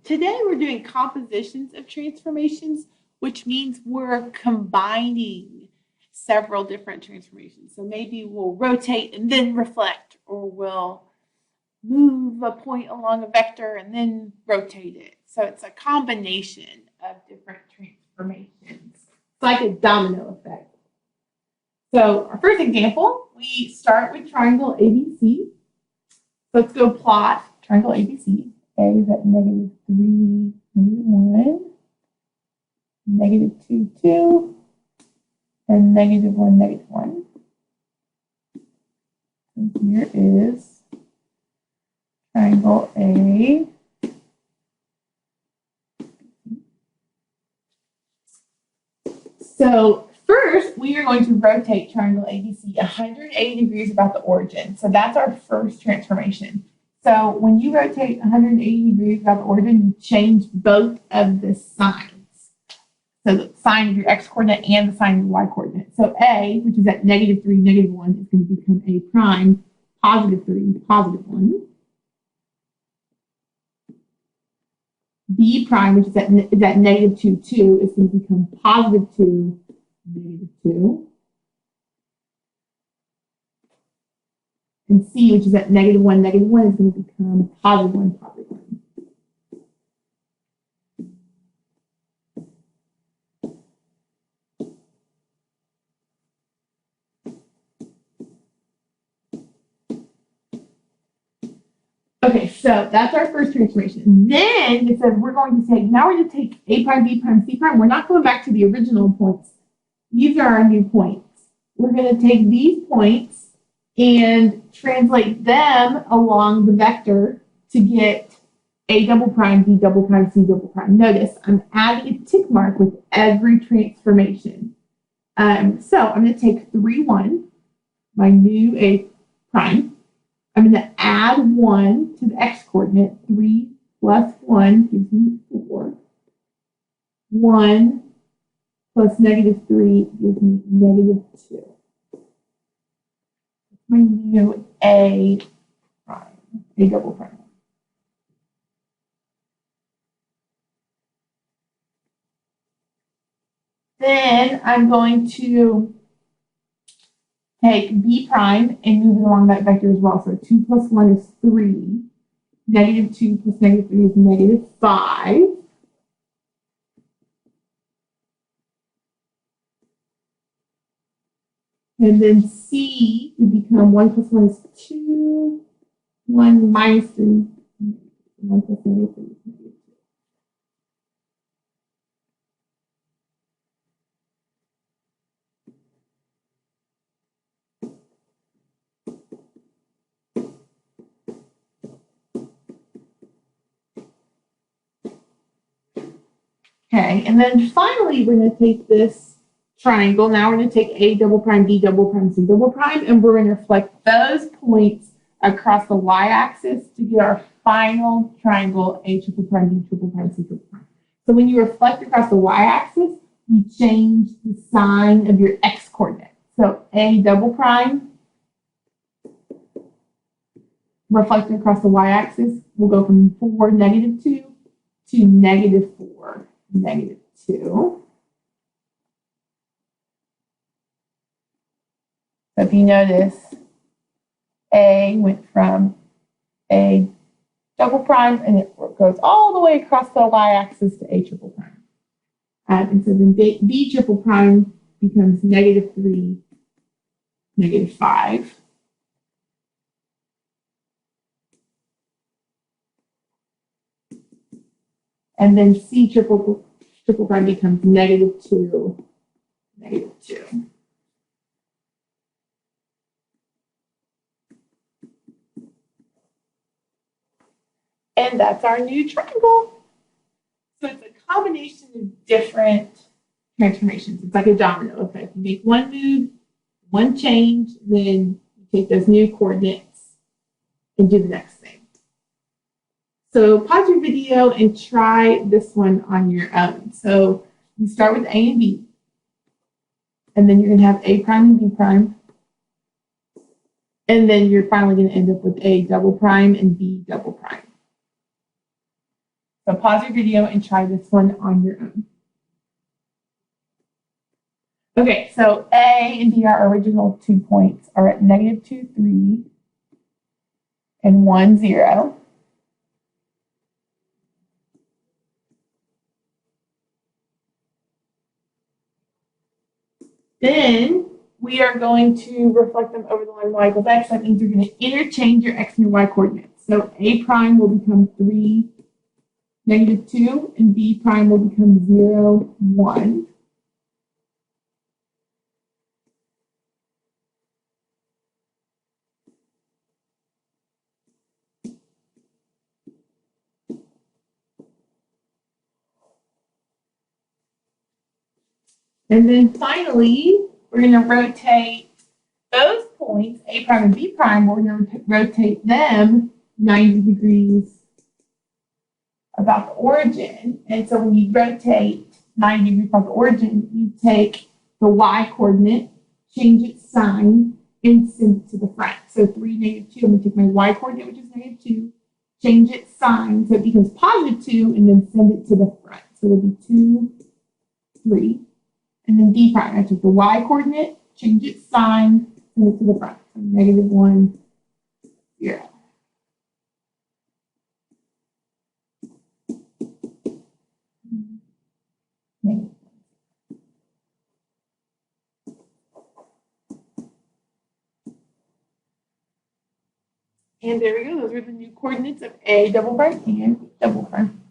Today we're doing compositions of transformations, which means we're combining several different transformations. So maybe we'll rotate and then reflect, or we'll move a point along a vector and then rotate it. So it's a combination of different transformations. It's like a domino effect. So our first example, we start with triangle ABC. Let's go plot triangle ABC. A is at -3, -1, -2, 2, and -1, -1. And here is triangle A. So first, we are going to rotate triangle ABC 180 degrees about the origin. So that's our first transformation. So when you rotate 180 degrees about the origin, you change both of the signs. So the sign of your x-coordinate and the sign of your y-coordinate. So A, which is at -3, -1, is going to become A prime, +3, +1. B prime, which is at -2, 2, is going to become +2, -2. And C, which is at -1, -1, is going to become +1, +1. Okay, so that's our first transformation. Then it says we're going to take, now we're going to take A prime, B prime, C prime. We're not going back to the original points. These are our new points. We're going to take these points and translate them along the vector to get A double prime, B double prime, C double prime. Notice I'm adding a tick mark with every transformation. So I'm going to take 3, 1, my new A prime. I'm going to add 1 to the x-coordinate. 3 plus 1 gives me 4. 1 plus -3 gives me -2. My new A prime, A double prime. Then I'm going to take B prime and move it along that vector as well. So 2 plus 1 is 3. -2 plus -3 is -5. And then C would become 1 plus 1 is 2. 1 minus 3. 1 plus -3 is -2. Okay, and then finally we're going to take this triangle. Now we're going to take A double prime, B double prime, C double prime, and we're going to reflect those points across the y-axis to get our final triangle A triple prime, B triple prime, C triple prime. So when you reflect across the y-axis, you change the sign of your x-coordinate. So A double prime, reflecting across the y-axis, will go from 4, -2 to -4, -2. So if you notice, A went from A double prime and it goes all the way across the y-axis to A triple prime. And so then B triple prime becomes -3, -5. And then C triple prime becomes -2, -2. And that's our new triangle. So it's a combination of different transformations. It's like a domino effect. You make one move, one change, then you take those new coordinates and do the next thing. So pause your video and try this one on your own. So you start with A and B, and then you're going to have A prime and B prime, and then you're finally going to end up with A double prime and B double prime. So pause your video and try this one on your own. Okay, so A and B, our original 2 points, are at -2, 3, and 1, 0. Then we are going to reflect them over the line y equals x. That means you're going to interchange your x and your y coordinates. So A prime will become 3, -2, and B prime will become 0, 1. And then finally, we're going to rotate those points, A prime and B prime, we're going to rotate them 90 degrees about the origin. And so when you rotate 90 degrees about the origin, you take the y coordinate, change its sign, and send it to the front. So 3, -2, I'm going to take my y coordinate, which is -2, change its sign so it becomes +2, and then send it to the front. So it'll be 2, 3. And then D prime, I take the y coordinate, change its sign, send it to the front. So -1, 0. And there we go. Those are the new coordinates of A double prime and double prime.